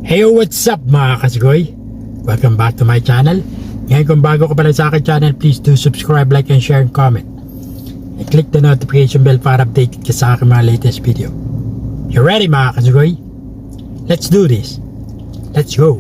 Hey, what's up mga kasigoy? Welcome back to my channel. Ngayon kung bago ka pala sa akin channel, please do subscribe, like, and share, and comment. And click the notification bell para updated ka sa aking mga latest video. You ready mga kasigoy? Let's do this. Let's go.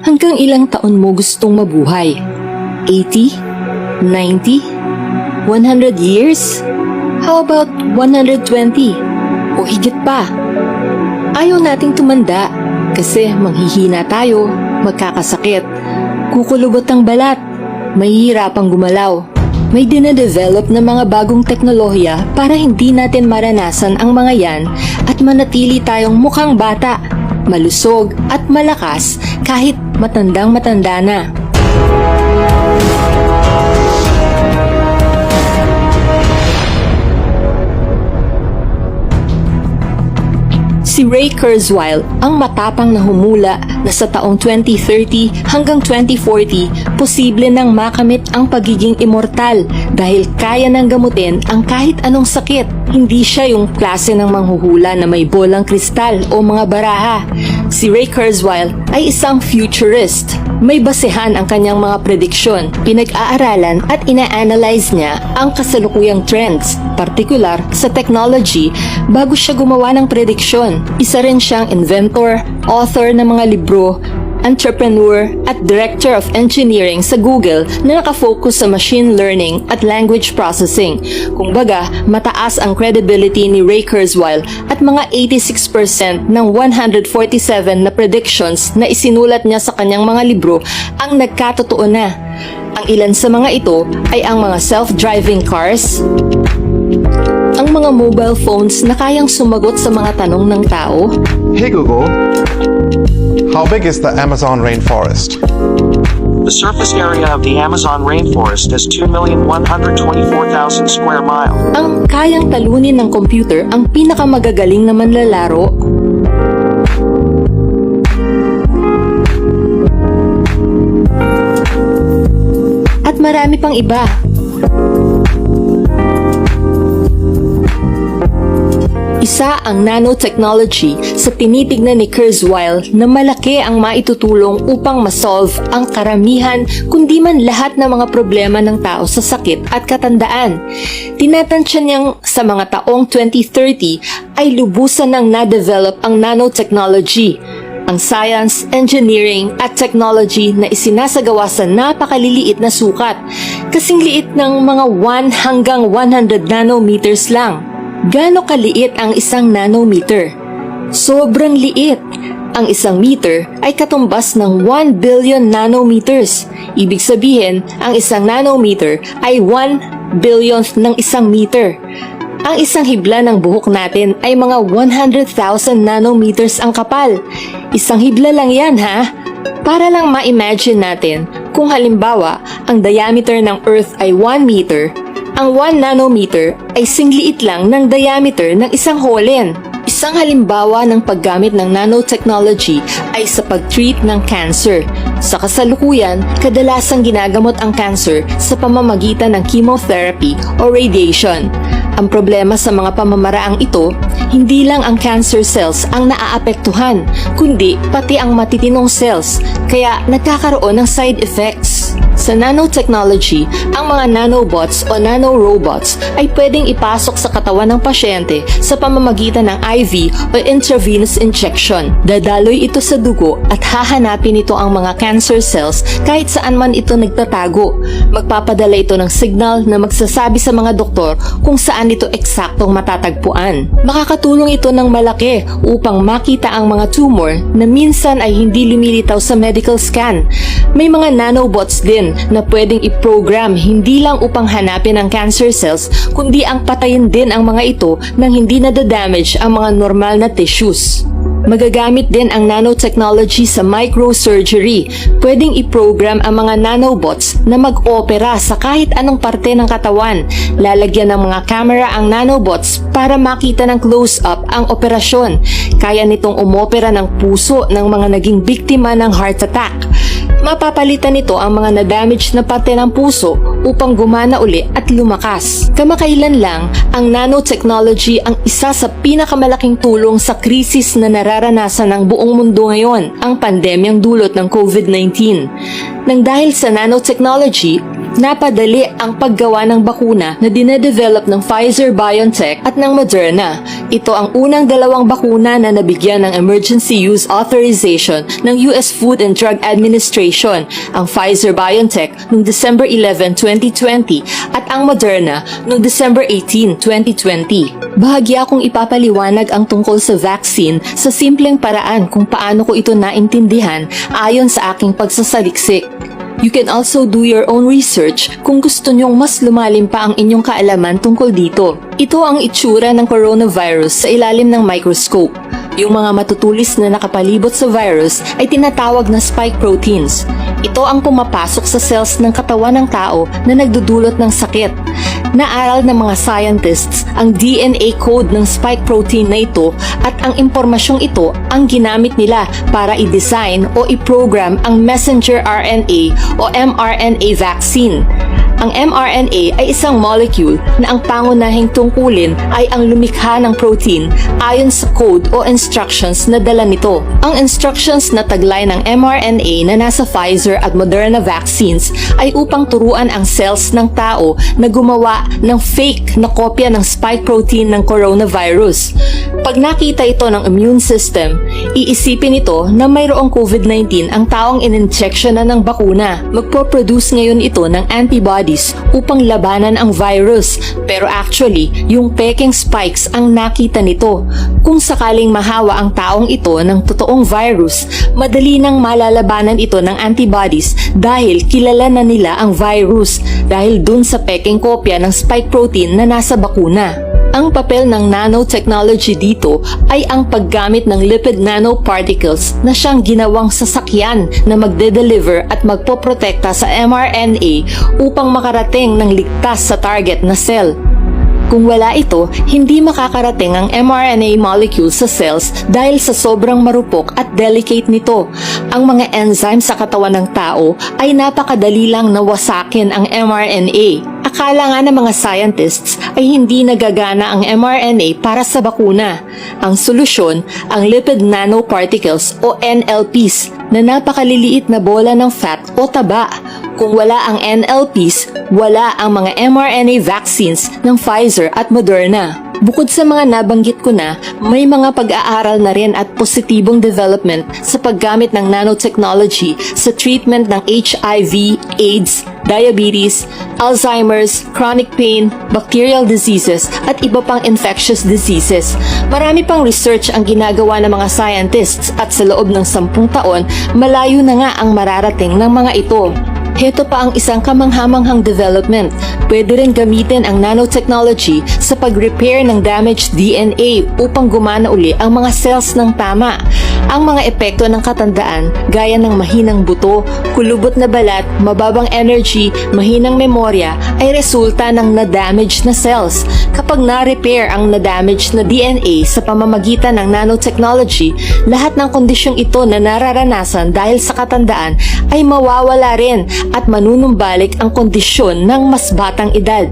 Hanggang ilang taon mo gustong mabuhay? 80? 90? 100 years? How about 120? O higit pa? Ayaw nating tumanda kasi manghihina tayo, magkakasakit, kukulubot ang balat, mahihirapang gumalaw. May dinadevelop na mga bagong teknolohiya para hindi natin maranasan ang mga yan at manatili tayong mukhang bata, malusog at malakas kahit matandang-matanda na. Si Ray Kurzweil ang matapang na humula na sa taong 2030 hanggang 2040 posible nang makamit ang pagiging immortal dahil kaya nang gamutin ang kahit anong sakit. Hindi siya yung klase ng manghuhula na may bolang kristal o mga baraha. Si Ray Kurzweil ay isang futurist. May basehan ang kanyang mga prediksyon. Pinag-aaralan at ina-analyze niya ang kasalukuyang trends, partikular sa technology, bago siya gumawa ng prediksyon. Isa rin siyang inventor, author ng mga libro, entrepreneur at director of engineering sa Google na nakafocus sa machine learning at language processing. Kumbaga, mataas ang credibility ni Ray Kurzweil at mga 86% ng 147 na predictions na isinulat niya sa kanyang mga libro ang nagkatotoo na. Ang ilan sa mga ito ay ang mga self-driving cars, ang mga mobile phones na kayang sumagot sa mga tanong ng tao. Hey Google, how big is the Amazon rainforest? The surface area of the Amazon rainforest is 2,124,000 square miles. Ang kayang talunin ng computer ang pinakamagagaling na manlalaro. At marami pang iba. Isa ang nanotechnology sa tinitignan ni Kurzweil na malaki ang maitutulong upang masolve ang karamihan kundi man lahat ng mga problema ng tao sa sakit at katandaan. Tinatansya niyang sa mga taong 2030 ay lubusan ng na-develop ang nanotechnology, ang science, engineering at technology na isinasagawa sa napakaliliit na sukat, kasing liit ng mga 1 hanggang 100 nanometers lang. Gaano kaliit ang isang nanometer? Sobrang liit. Ang isang meter ay katumbas ng 1 billion nanometers. Ibig sabihin, ang isang nanometer ay 1 billionth ng isang meter. Ang isang hibla ng buhok natin ay mga 100,000 nanometers ang kapal. Isang hibla lang yan ha? Para lang ma-imagine natin, kung halimbawa, ang diameter ng Earth ay 1 meter, ang 1 nanometer ay singliit lang ng diameter ng isang holen. Isang halimbawa ng paggamit ng nanotechnology ay sa pag-treat ng cancer. Sa kasalukuyan, kadalasang ginagamot ang cancer sa pamamagitan ng chemotherapy o radiation. Ang problema sa mga pamamaraang ito, hindi lang ang cancer cells ang naaapektuhan, kundi pati ang matitinong cells, kaya nagkakaroon ng side effects. Sa nanotechnology, ang mga nanobots o nanorobots ay pwedeng ipasok sa katawan ng pasyente sa pamamagitan ng IV o intravenous injection. Dadaloy ito sa dugo at hahanapin ito ang mga cancer cells kahit saan man ito nagtatago. Magpapadala ito ng signal na magsasabi sa mga doktor kung saan ito eksaktong matatagpuan. Makakatulong ito ng malaki upang makita ang mga tumor na minsan ay hindi lumilitaw sa medical scan. May mga nanobots din na pwedeng i-program hindi lang upang hanapin ang cancer cells, kundi ang patayin din ang mga ito nang hindi nadadamage ang mga normal na tissues. Magagamit din ang nanotechnology sa microsurgery. Pwedeng i-program ang mga nanobots na mag-opera sa kahit anong parte ng katawan. Lalagyan ng mga camera ang nanobots para makita ng close-up ang operasyon. Kaya nitong umopera ng puso ng mga naging biktima ng heart attack. Mapapalitan nito ang mga na-damage na parte ng puso upang gumana uli at lumakas. Kamakailan lang, ang nanotechnology ang isa sa pinakamalaking tulong sa krisis na nararanasan ng buong mundo ngayon, ang pandemyang dulot ng COVID-19. Nang dahil sa nanotechnology, napadali ang paggawa ng bakuna na dinedevelop ng Pfizer-BioNTech at ng Moderna. Ito ang unang dalawang bakuna na nabigyan ng Emergency Use Authorization ng US Food and Drug Administration, ang Pfizer-BioNTech noong December 11, 2020 at ang Moderna noong December 18, 2020. Bahagya akong ipapaliwanag ang tungkol sa vaccine sa simpleng paraan kung paano ko ito naintindihan ayon sa aking pagsasaliksik. You can also do your own research kung gusto nyong mas lumalim pa ang inyong kaalaman tungkol dito. Ito ang itsura ng coronavirus sa ilalim ng microscope. Yung mga matutulis na nakapalibot sa virus ay tinatawag na spike proteins. Ito ang pumapasok sa cells ng katawan ng tao na nagdudulot ng sakit. Naaral ng mga scientists ang DNA code ng spike protein na ito at ang impormasyong ito ang ginamit nila para i-design o i-program ang messenger RNA o mRNA vaccine. Ang mRNA ay isang molecule na ang pangunahing tungkulin ay ang lumikha ng protein ayon sa code o instructions na dala nito. Ang instructions na taglay ng mRNA na nasa Pfizer at Moderna vaccines ay upang turuan ang cells ng tao na gumawa ng fake na kopya ng spike protein ng coronavirus. Pag nakita ito ng immune system, iisipin ito na mayroong COVID-19 ang taong in-injection na ng bakuna. Magpo-produce ngayon ito ng antibodies upang labanan ang virus. Pero actually, yung peking spikes ang nakita nito. Kung sakaling mahawa ang taong ito ng totoong virus, madali nang malalabanan ito ng antibodies dahil kilala na nila ang virus dahil dun sa peking kopya ng spike protein na nasa bakuna. Ang papel ng nanotechnology dito ay ang paggamit ng lipid nanoparticles na siyang ginawang sasakyan na magde-deliver at magpoprotekta sa mRNA upang makarating ng ligtas sa target na cell. Kung wala ito, hindi makakarating ang mRNA molecule sa cells dahil sa sobrang marupok at delicate nito. Ang mga enzymes sa katawan ng tao ay napakadali lang nawasakin ang mRNA. Akala nga ng mga scientists ay hindi nagagana ang mRNA para sa bakuna. Ang solusyon, ang lipid nanoparticles o NLPs na napakaliliit na bola ng fat o taba. Kung wala ang NLPs, wala ang mga mRNA vaccines ng Pfizer at Moderna. Bukod sa mga nabanggit ko na, may mga pag-aaral na rin at positibong development sa paggamit ng nanotechnology sa treatment ng HIV, AIDS, diabetes, Alzheimer's, chronic pain, bacterial diseases, at iba pang infectious diseases. Marami pang research ang ginagawa ng mga scientists at sa loob ng 10 taon, malayo na nga ang mararating ng mga ito. Heto pa ang isang kamanghamanghang development. Pwede rin gamitin ang nanotechnology sa pag-repair ng damaged DNA upang gumana uli ang mga cells ng tama. Ang mga epekto ng katandaan gaya ng mahinang buto, kulubot na balat, mababang energy, mahinang memorya ay resulta ng na-damage na cells. Kapag na-repair ang na-damage na DNA sa pamamagitan ng nanotechnology, lahat ng kondisyong ito na nararanasan dahil sa katandaan ay mawawala rin at manunumbalik ang kondisyon ng mas batang edad.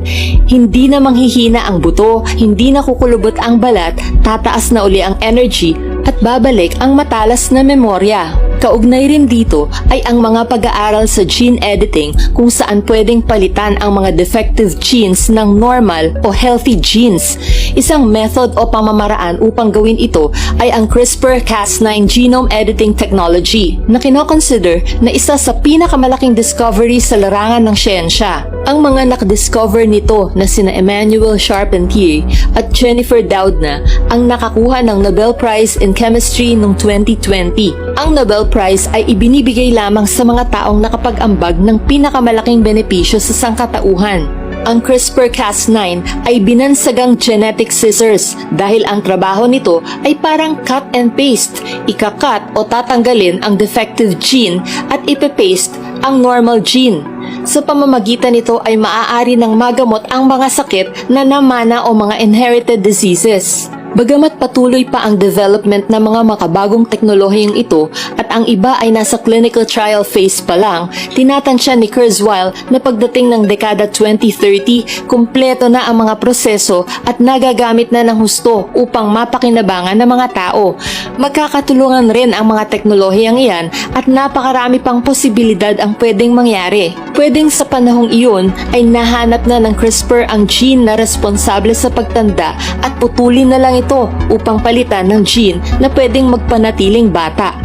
Hindi na manghihina ang buto, hindi na kukulubot ang balat, tataas na uli ang energy at babalik ang matalas na memorya. Kaugnay rin dito ay ang mga pag-aaral sa gene editing kung saan pwedeng palitan ang mga defective genes ng normal o healthy genes. Isang method o pamamaraan upang gawin ito ay ang CRISPR-Cas9 genome editing technology na kinoconsider na isa sa pinakamalaking discovery sa larangan ng siyensya. Ang mga nakadiscover nito na sina Emmanuel Charpentier at Jennifer Doudna ang nakakuha ng Nobel Prize in Chemistry noong 2020. Ang Nobel Prize ay ibinibigay lamang sa mga taong nakapag-ambag ng pinakamalaking benepisyo sa sangkatauhan. Ang CRISPR-Cas9 ay binansagang genetic scissors dahil ang trabaho nito ay parang cut and paste. Ikakat o tatanggalin ang defective gene at ipe-paste ang normal gene. Sa pamamagitan nito ay maaari ng magamot ang mga sakit na namana o mga inherited diseases. Bagamat patuloy pa ang development ng mga makabagong teknolohiyang ito at ang iba ay nasa clinical trial phase pa lang, tinatansya ni Kurzweil na pagdating ng dekada 2030, kumpleto na ang mga proseso at nagagamit na ng husto upang mapakinabangan ng mga tao. Magkakatulungan rin ang mga teknolohiyang iyan at napakarami pang posibilidad ang pwedeng mangyari. Pwedeng sa panahong iyon ay nahanap na ng CRISPR ang gene na responsable sa pagtanda at putulin na lang ito upang palitan ng gene na pwedeng magpanatiling bata.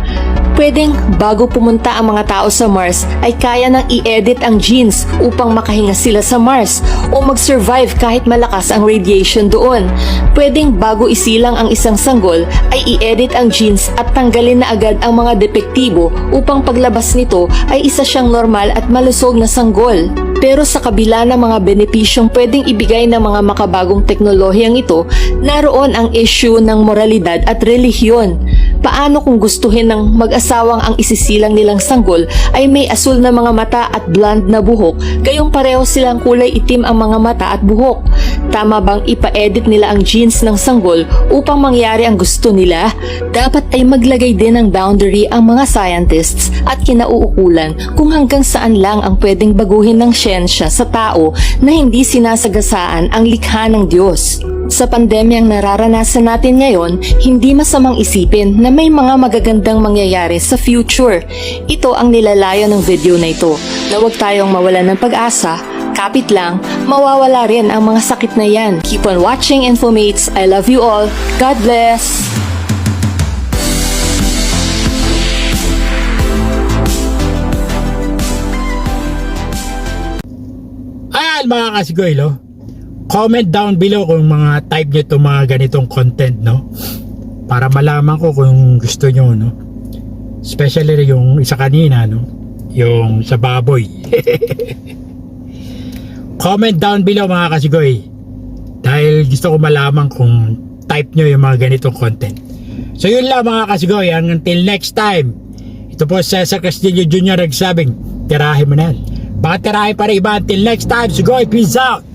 Pwedeng bago pumunta ang mga tao sa Mars ay kaya nang i-edit ang genes upang makahinga sila sa Mars o mag-survive kahit malakas ang radiation doon. Pwedeng bago isilang ang isang sanggol ay i-edit ang genes at tanggalin na agad ang mga depektibo upang paglabas nito ay isa siyang normal at malusog na sanggol. Pero sa kabila ng mga benepisyong pwedeng ibigay ng mga makabagong teknolohiyang ito, naroon ang issue ng moralidad at relihiyon. Paano kung gustuhin ng mag-asawang ang isisilang nilang sanggol ay may asul na mga mata at blonde na buhok, gayong pareho silang kulay itim ang mga mata at buhok? Tama bang ipa-edit nila ang genes ng sanggol upang mangyari ang gusto nila? Dapat ay maglagay din ng boundary ang mga scientists at kinauukulan kung hanggang saan lang ang pwedeng baguhin ng siyensya sa tao na hindi sinasagasaan ang likha ng Diyos. Sa pandemyang nararanasan natin ngayon, hindi masamang isipin na may mga magagandang mangyayari sa future. Ito ang nilalayo ng video na ito, na huwag tayong mawalan ng pag-asa. Kapit lang, mawawala rin ang mga sakit na yan. Keep on watching, Infomates. I love you all. God bless! Ayan mga kasigoy, no? Comment down below kung mga type nyo itong mga ganitong content, no? Para malaman ko kung gusto nyo, no? Especially yung isa kanina, no? Yung sa baboy. Comment down below mga kasigoy. Dahil gusto ko malaman kung type nyo yung mga ganitong content. So yun lang mga kasigoy. Until next time. Ito po Cesar Castillo Jr. nagsabing, tirahin mo na yan. Baka tirahin pa rin iba. Until next time, sigoy, peace out!